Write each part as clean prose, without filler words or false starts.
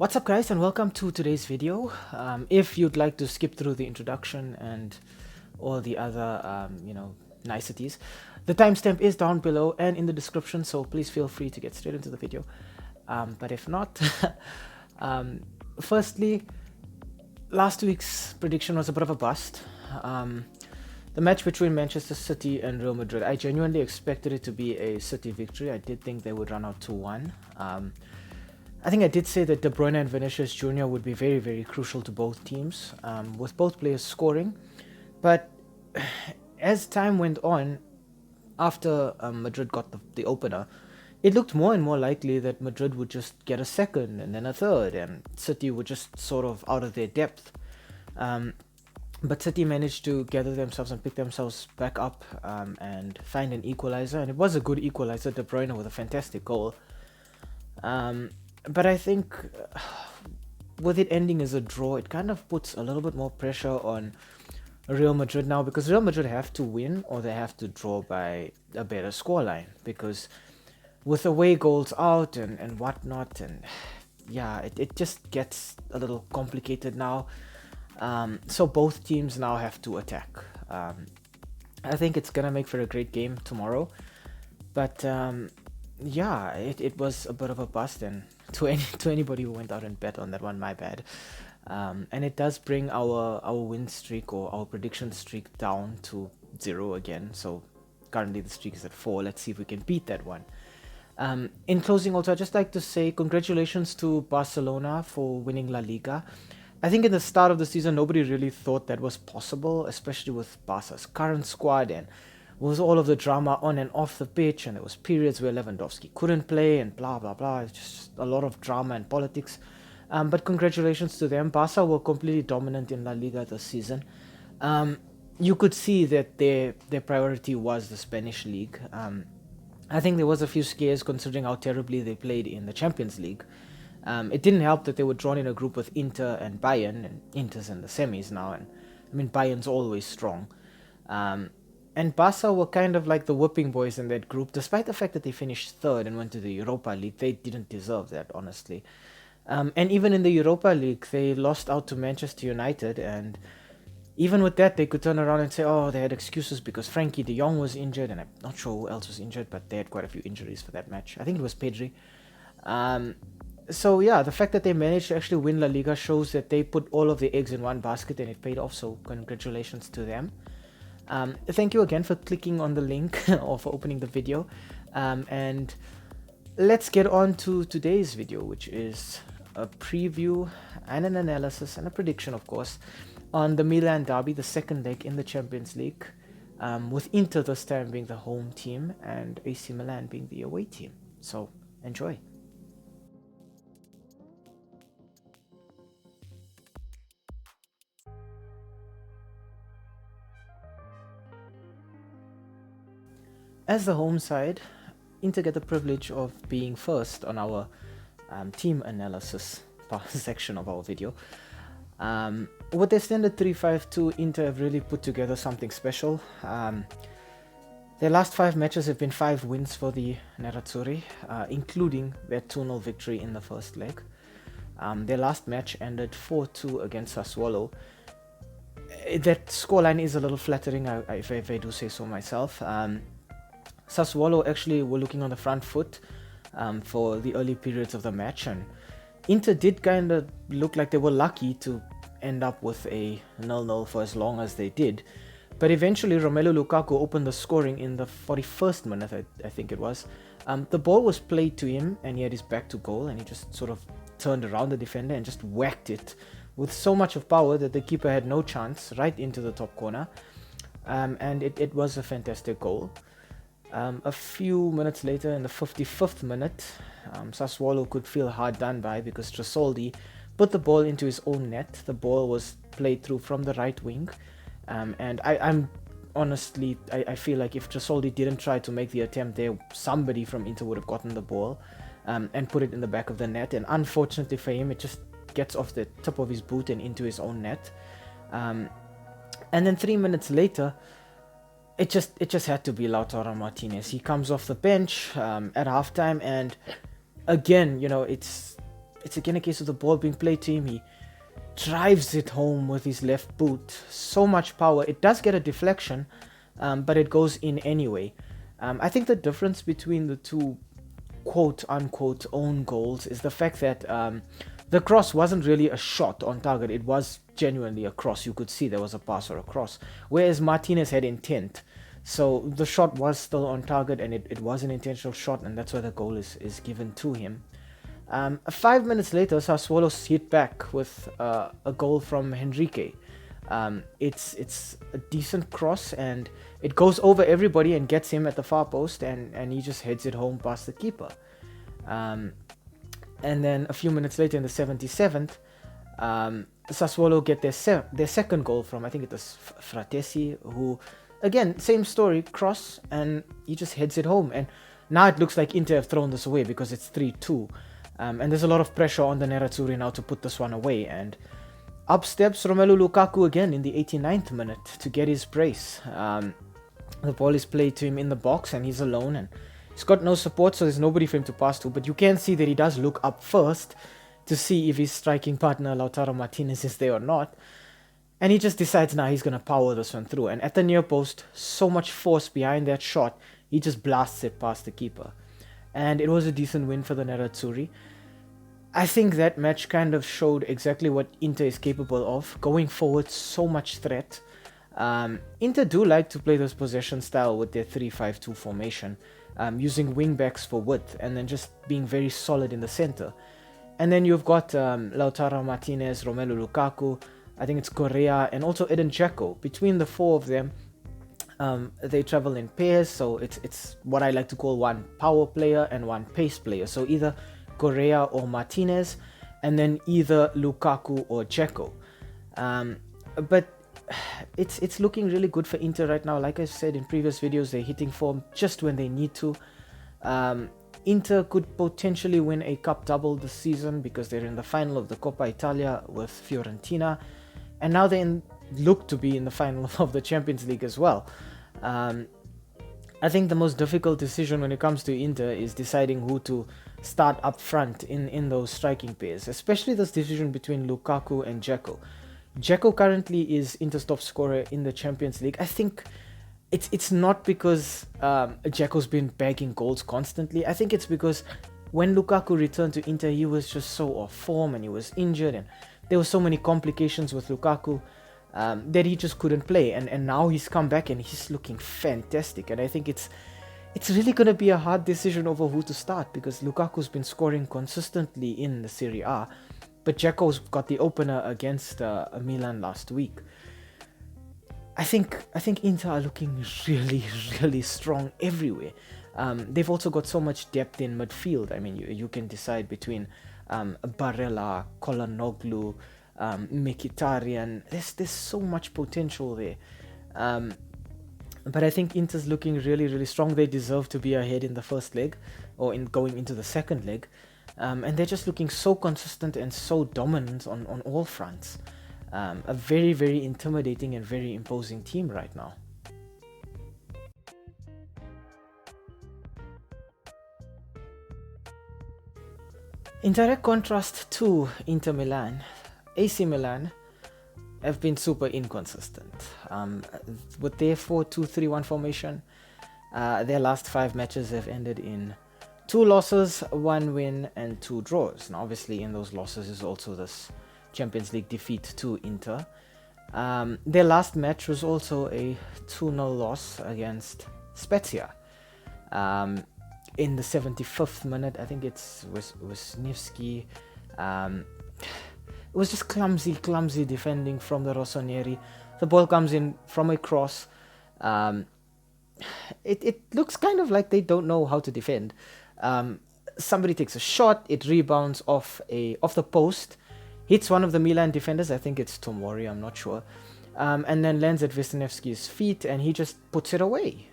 What's up guys, and welcome to today's video. If you'd like to skip through the introduction and all the other niceties, the timestamp is down below and in the description, so please feel free to get straight into the video. But if not, firstly, last week's prediction was a bit of a bust. The match between Manchester City and Real Madrid, I genuinely expected it to be a City victory. I did think they would run out 2-1. I think I did say that De Bruyne and Vinicius Jr. would be very, very crucial to both teams, with both players scoring. But as time went on, after Madrid got the opener, it looked more and more likely that Madrid would just get a second and then a third, and City would just sort of out of their depth. But City managed to gather themselves and pick themselves back up and find an equalizer, and it was a good equalizer. De Bruyne with a fantastic goal. But I think with it ending as a draw, it kind of puts a little bit more pressure on Real Madrid now, because Real Madrid have to win or they have to draw by a better scoreline, because with away goals out and whatnot, and yeah, it just gets a little complicated now. So both teams now have to attack. I think it's gonna make for a great game tomorrow, but yeah, it was a bit of a bust, and to anybody who went out and bet on that one, my bad. And it does bring our win streak or our prediction streak down to 0 again. So currently the streak is at 4. Let's see if we can beat that one. In closing, also, I'd just like to say congratulations to Barcelona for winning La Liga. I think in the start of the season, nobody really thought that was possible, especially with Barca's current squad, and was all of the drama on and off the pitch, and there was periods where Lewandowski couldn't play and blah blah blah. It's just a lot of drama and politics. But congratulations to them. Barca were completely dominant in La Liga this season. You could see that their priority was the Spanish league. I think there was a few scares considering how terribly they played in the Champions League. It didn't help that they were drawn in a group with Inter and Bayern, and Inter's in the semis now, and I mean Bayern's always strong. And Barca were kind of like the whipping boys in that group, despite the fact that they finished third and went to the Europa League. They didn't deserve that, honestly. And even in the Europa League, they lost out to Manchester United, and even with that, they could turn around and say, oh, they had excuses because Frankie de Jong was injured, and I'm not sure who else was injured, but they had quite a few injuries for that match. I think it was Pedri. So yeah, the fact that they managed to actually win La Liga shows that they put all of their eggs in one basket, and it paid off, so congratulations to them. Thank you again for clicking on the link or for opening the video, and let's get on to today's video, which is a preview and an analysis and a prediction, of course, on the Milan Derby, the second leg in the Champions League, with Inter this time being the home team and AC Milan being the away team. So enjoy. As the home side, Inter get the privilege of being first on our team analysis section of our video. With their standard 3-5-2, Inter have really put together something special. Their last 5 matches have been 5 wins for the Nerazzurri, including their 2-0 victory in the first leg. Their last match ended 4-2 against Sassuolo. That scoreline is a little flattering, if I do say so myself. Sassuolo actually were looking on the front foot for the early periods of the match, and Inter did kind of look like they were lucky to end up with a 0-0 for as long as they did. But eventually Romelu Lukaku opened the scoring in the 41st minute, I think it was. The ball was played to him and he had his back to goal, and he just sort of turned around the defender and just whacked it with so much of power that the keeper had no chance, right into the top corner. And it was a fantastic goal. A few minutes later, in the 55th minute, Sassuolo could feel hard done by because Tresoldi put the ball into his own net. The ball was played through from the right wing, and I'm honestly, I feel like if Tresoldi didn't try to make the attempt there, somebody from Inter would have gotten the ball and put it in the back of the net, and unfortunately for him, it just gets off the tip of his boot and into his own net. And then 3 minutes later, it just had to be Lautaro Martinez. He comes off the bench at halftime, and again, you know, it's it's again a case of the ball being played to him. He drives it home with his left boot. So much power. It does get a deflection, but it goes in anyway. I think the difference between the two quote-unquote own goals is the fact that the cross wasn't really a shot on target. It was genuinely a cross. You could see there was a pass or a cross, whereas Martinez had intent. So the shot was still on target, and it was an intentional shot, and that's why the goal is given to him. 5 minutes later, Sassuolo's hit back with a goal from Henrique. It's a decent cross, and it goes over everybody and gets him at the far post, and he just heads it home past the keeper. And then a few minutes later, in the 77th, Sassuolo get their second goal from, I think it was Fratesi, who, again, same story, cross, and he just heads it home. And now it looks like Inter have thrown this away because it's 3-2. And there's a lot of pressure on the Nerazzurri now to put this one away. And up steps Romelu Lukaku again in the 89th minute to get his brace. The ball is played to him in the box, and he's alone, and he's got no support, so there's nobody for him to pass to. But you can see that he does look up first to see if his striking partner Lautaro Martinez is there or not. And he just decides now he's going to power this one through. And at the near post, so much force behind that shot, he just blasts it past the keeper. And it was a decent win for the Nerazzurri. I think that match kind of showed exactly what Inter is capable of. Going forward, so much threat. Inter do like to play this possession style with their 3-5-2 formation, using wing-backs for width and then just being very solid in the center. And then you've got Lautaro Martinez, Romelu Lukaku, I think it's Correa, and also Edin Dzeko. Between the four of them, they travel in pairs, so it's what I like to call one power player and one pace player. So either Correa or Martinez, and then either Lukaku or Dzeko. But it's looking really good for Inter right now. Like I said in previous videos, they're hitting form just when they need to. Inter could potentially win a cup double this season because they're in the final of the Coppa Italia with Fiorentina, and now they look to be in the final of the Champions League as well. I think the most difficult decision when it comes to Inter is deciding who to start up front in those striking pairs, especially this decision between Lukaku and Dzeko. Dzeko currently is Inter's top scorer in the Champions League. I think it's not because Dzeko's been bagging goals constantly. I think it's because when Lukaku returned to Inter, he was just so off form and he was injured, and there were so many complications with Lukaku that he just couldn't play. And now he's come back and he's looking fantastic. And I think it's really going to be a hard decision over who to start, because Lukaku's been scoring consistently in the Serie A, but Dzeko's got the opener against Milan last week. I think Inter are looking really, really strong everywhere. They've also got so much depth in midfield. I mean, you can decide between Barella, Kolonoglu, Mkhitaryan. There's so much potential there. But I think Inter's looking really, really strong. They deserve to be ahead in the first leg, or in going into the second leg. And they're just looking so consistent and so dominant on all fronts. A very, very intimidating and very imposing team right now. In direct contrast to Inter Milan, AC Milan have been super inconsistent. With their 4-2-3-1 formation, their last 5 matches have ended in 2 losses, 1 win, and 2 draws. Now, obviously, in those losses is also this Champions League defeat to Inter. Their last match was also a 2-0 loss against Spezia. In the 75th minute, I think it was Wisniewski. It was just clumsy defending from the Rossoneri. The ball comes in from a cross. It looks kind of like they don't know how to defend. Somebody takes a shot, it rebounds off the post, hits one of the Milan defenders, I think it's Tomori, I'm not sure, and then lands at Wisniewski's feet, and he just puts it away.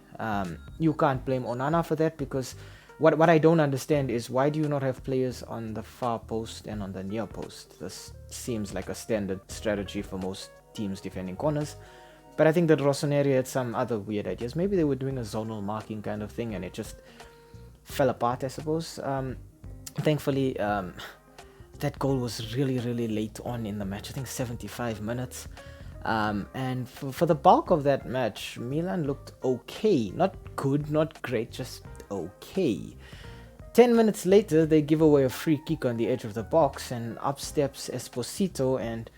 You can't blame Onana for that, because what I don't understand is, why do you not have players on the far post and on the near post? This seems like a standard strategy for most teams defending corners, but I think that Rossoneri had some other weird ideas. Maybe they were doing a zonal marking kind of thing and it just fell apart, I suppose. Thankfully, that goal was really, really late on in the match. I think 75 minutes. And for the bulk of that match, Milan looked okay. Not good, not great, just okay. 10 minutes later, they give away a free kick on the edge of the box, and up steps Esposito and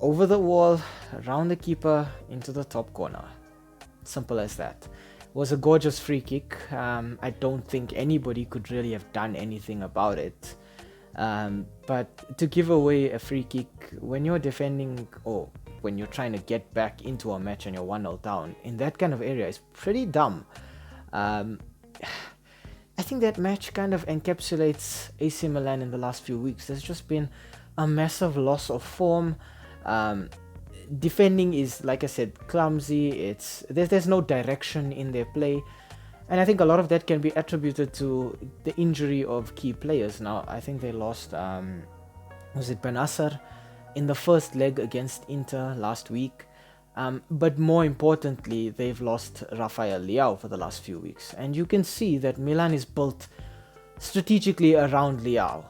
over the wall, around the keeper, into the top corner. Simple as that. It was a gorgeous free kick. I don't think anybody could really have done anything about it. But to give away a free kick when you're defending or when you're trying to get back into a match and you're 1-0 down in that kind of area is pretty dumb. I think that match kind of encapsulates AC Milan in the last few weeks. There's just been a massive loss of form. Defending is, like I said, clumsy. There's no direction in their play. And I think a lot of that can be attributed to the injury of key players. Now, I think they lost, was it Benacer in the first leg against Inter last week. But more importantly, they've lost Rafael Leao for the last few weeks. And you can see that Milan is built strategically around Leao.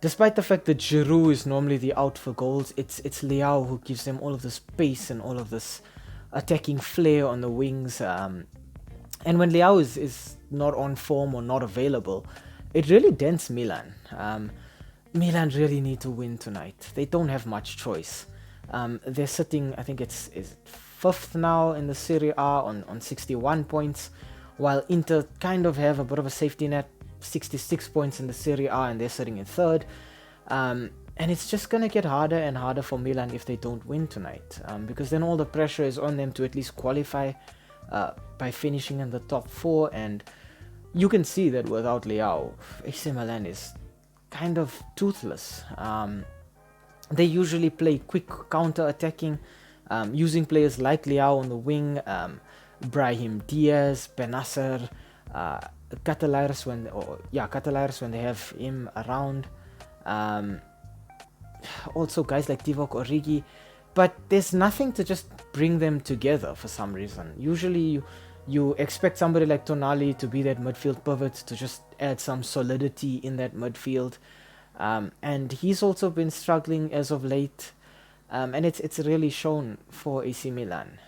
Despite the fact that Giroud is normally the out for goals, it's Leao who gives them all of this pace and all of this attacking flair on the wings. And when Leao is not on form or not available, it really dents Milan. Milan really need to win tonight. They don't have much choice. They're sitting, I think it's 5th now in the Serie A on 61 points, while Inter kind of have a bit of a safety net, 66 points in the Serie A, and they're sitting in 3rd. And it's just going to get harder and harder for Milan if they don't win tonight, because then all the pressure is on them to at least qualify by finishing in the top 4, and you can see that without Leao, AC Milan is kind of toothless. They usually play quick counter-attacking, using players like Leao on the wing, Brahim Diaz, Benacer, Catalaires when they have him around. Also guys like Divock Origi, but there's nothing to just bring them together for some reason. Usually you expect somebody like Tonali to be that midfield pivot to just add some solidity in that midfield. And he's also been struggling as of late, and it's really shown for AC Milan.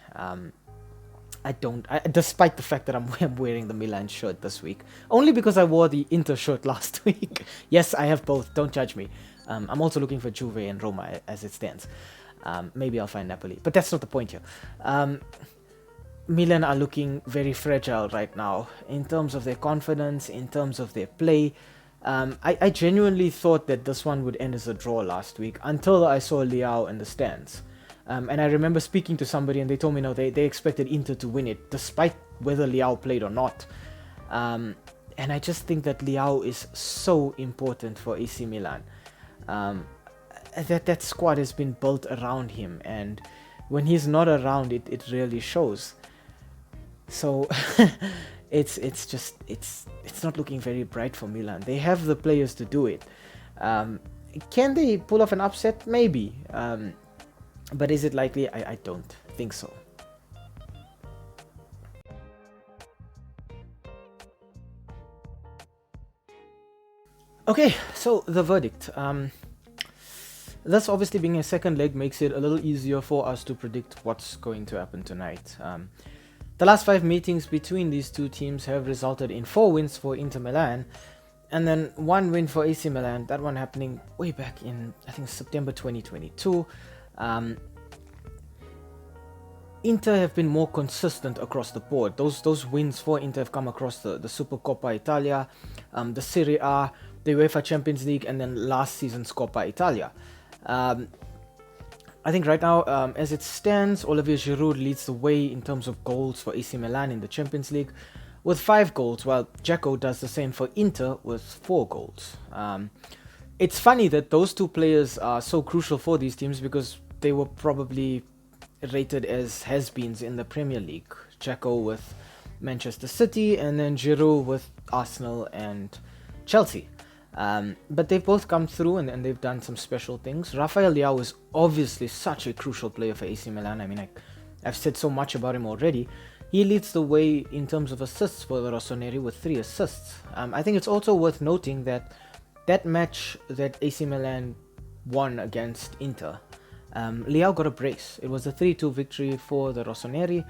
Despite the fact that I'm wearing the Milan shirt this week, only because I wore the Inter shirt last week. Yes, I have both, don't judge me. I'm also looking for Juve and Roma as it stands. Maybe I'll find Napoli, but that's not the point here. Milan are looking very fragile right now in terms of their confidence, in terms of their play. I genuinely thought that this one would end as a draw last week until I saw Leao in the stands. And I remember speaking to somebody and they told me no, they expected Inter to win it despite whether Leao played or not. And I just think that Leao is so important for AC Milan. That squad has been built around him, and when he's not around, it really shows. So it's not looking very bright for Milan. They have the players to do it. Can they pull off an upset? Maybe. But is it likely? I don't think so. Okay, so the verdict. Thus, obviously being a second leg makes it a little easier for us to predict what's going to happen tonight. The last 5 meetings between these two teams have resulted in 4 wins for Inter Milan, and then 1 win for AC Milan, that one happening way back in, I think, September 2022. Inter have been more consistent across the board. Those wins for Inter have come across the Supercoppa Italia, the Serie A, the UEFA Champions League, and then last season's Coppa Italia. I think right now, as it stands, Olivier Giroud leads the way in terms of goals for AC Milan in the Champions League with 5 goals, while Dzeko does the same for Inter with 4 goals. It's funny that those 2 players are so crucial for these teams because they were probably rated as has-beens in the Premier League. Dzeko with Manchester City and then Giroud with Arsenal and Chelsea. But they've both come through and they've done some special things. Rafael Leao is obviously such a crucial player for AC Milan. I mean, I've said so much about him already. He leads the way in terms of assists for the Rossoneri with 3 assists. I think it's also worth noting that that match that AC Milan won against Inter, Leao got a brace. It was a 3-2 victory for the Rossoneri,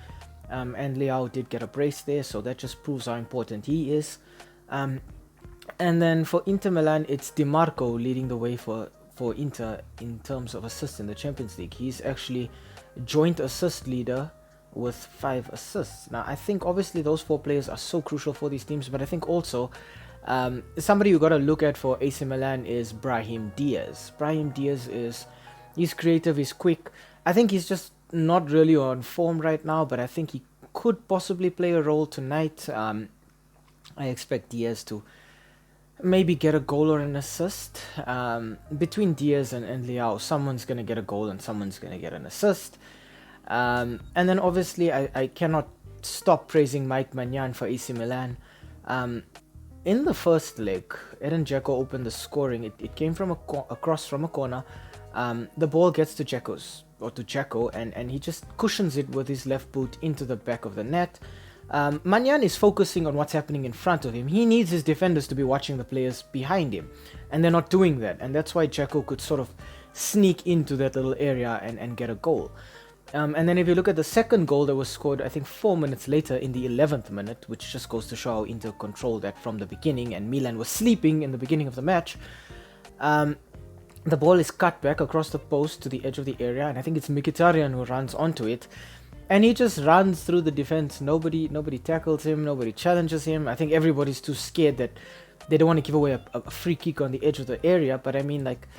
and Leao did get a brace there, so that just proves how important he is. And then for Inter Milan, it's Di Marco leading the way for Inter in terms of assists in the Champions League. He's actually joint assist leader with 5 assists. Now, I think obviously those 4 players are so crucial for these teams, but I think also somebody you got to look at for AC Milan is Brahim Diaz. Brahim Diaz he's creative, he's quick. I think he's just not really on form right now, but I think he could possibly play a role tonight. I expect Diaz to maybe get a goal or an assist. Between Diaz and Leao, someone's going to get a goal and someone's going to get an assist. And then obviously I cannot stop praising Mike Maignan for AC Milan. In the first leg, Edin Dzeko opened the scoring. It came from across from a corner. The ball gets to Dzeko, and he just cushions it with his left boot into the back of the net. Maignan is focusing on what's happening in front of him. He needs his defenders to be watching the players behind him, and they're not doing that. And that's why Dzeko could sort of sneak into that little area and get a goal. And then if you look at the second goal that was scored, I think 4 minutes later in the 11th minute, which just goes to show how Inter controlled that from the beginning, and Milan was sleeping in the beginning of the match. The ball is cut back across the post to the edge of the area, and I think it's Mkhitaryan who runs onto it. And he just runs through the defense. Nobody tackles him, nobody challenges him. I think everybody's too scared that they don't want to give away a free kick on the edge of the area. But I mean, like,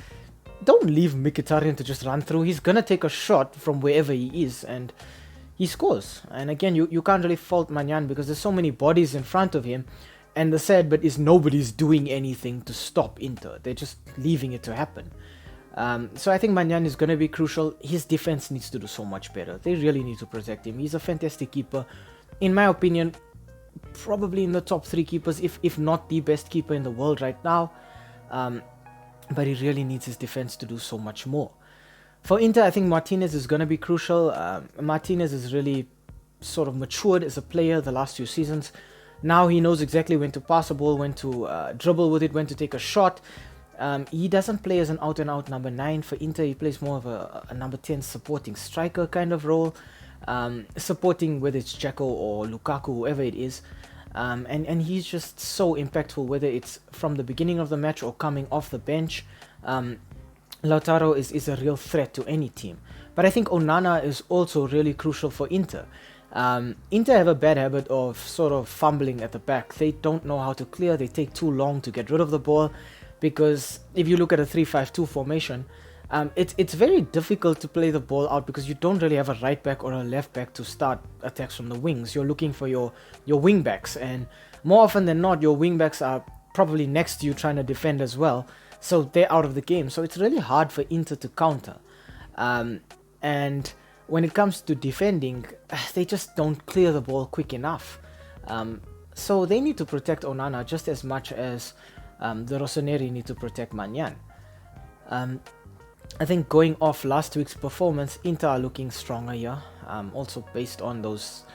don't leave Mkhitaryan to just run through. He's gonna take a shot from wherever he is, and he scores. And again, you can't really fault Maignan because there's so many bodies in front of him. And the sad bit is nobody's doing anything to stop Inter. They're just leaving it to happen. So I think Maignan is going to be crucial. His defense needs to do so much better. They really need to protect him. He's a fantastic keeper. In my opinion, probably in the top 3 keepers, if not the best keeper in the world right now. But he really needs his defense to do so much more. For Inter, I think Martinez is going to be crucial. Martinez is really sort of matured as a player the last few seasons. Now he knows exactly when to pass a ball, when to dribble with it, when to take a shot. He doesn't play as an out-and-out number 9 for Inter. He plays more of a number 10 supporting striker kind of role, supporting whether it's Dzeko or Lukaku, whoever it is. And he's just so impactful, whether it's from the beginning of the match or coming off the bench. Lautaro is a real threat to any team. But I think Onana is also really crucial for Inter. Inter have a bad habit of sort of fumbling at the back. They don't know how to clear. They take too long to get rid of the ball. Because if you look at a 3-5-2 formation, it's very difficult to play the ball out because you don't really have a right back or a left back to start attacks from the wings. You're looking for your wing backs, and more often than not, your wing backs are probably next to you trying to defend as well. So they're out of the game. So it's really hard for Inter to counter. And when it comes to defending, they just don't clear the ball quick enough. So they need to protect Onana just as much as the Rossoneri need to protect Maignan. I think going off last week's performance, Inter are looking stronger here. Also based on those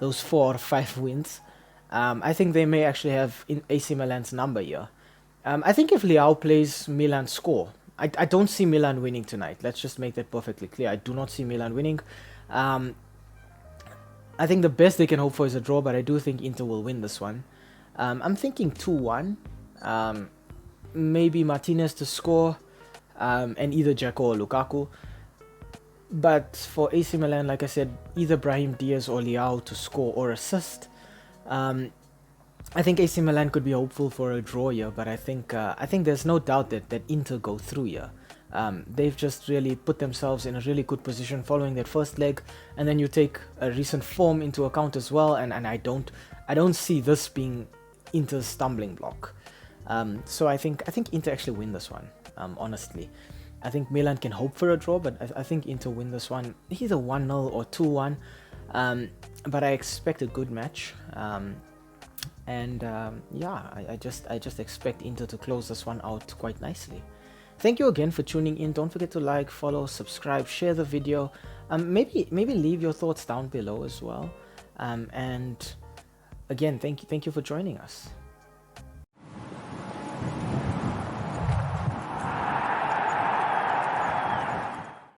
4 or 5 wins. I think they may actually have AC Milan's number here. I think if Leao plays, Milan score. I don't see Milan winning tonight. Let's just make that perfectly clear. I do not see Milan winning. I think the best they can hope for is a draw, but I do think Inter will win this one. I'm thinking 2-1. Maybe Martinez to score, and either Dzeko or Lukaku. But for AC Milan, like I said, either Brahim Diaz or Leao to score or assist. I think AC Milan could be hopeful for a draw here, but I think there's no doubt that Inter go through here. They've just really put themselves in a really good position following that first leg, and then you take a recent form into account as well, and I don't see this being Inter's stumbling block. So I think Inter actually win this one. Honestly, I think Milan can hope for a draw, but I think Inter win this one either 1-0 or 2-1. But I expect a good match. Yeah, I just expect Inter to close this one out quite nicely. Thank you again for tuning in. Don't forget to like, follow, subscribe, share the video. Maybe leave your thoughts down below as well. And again, thank you for joining us.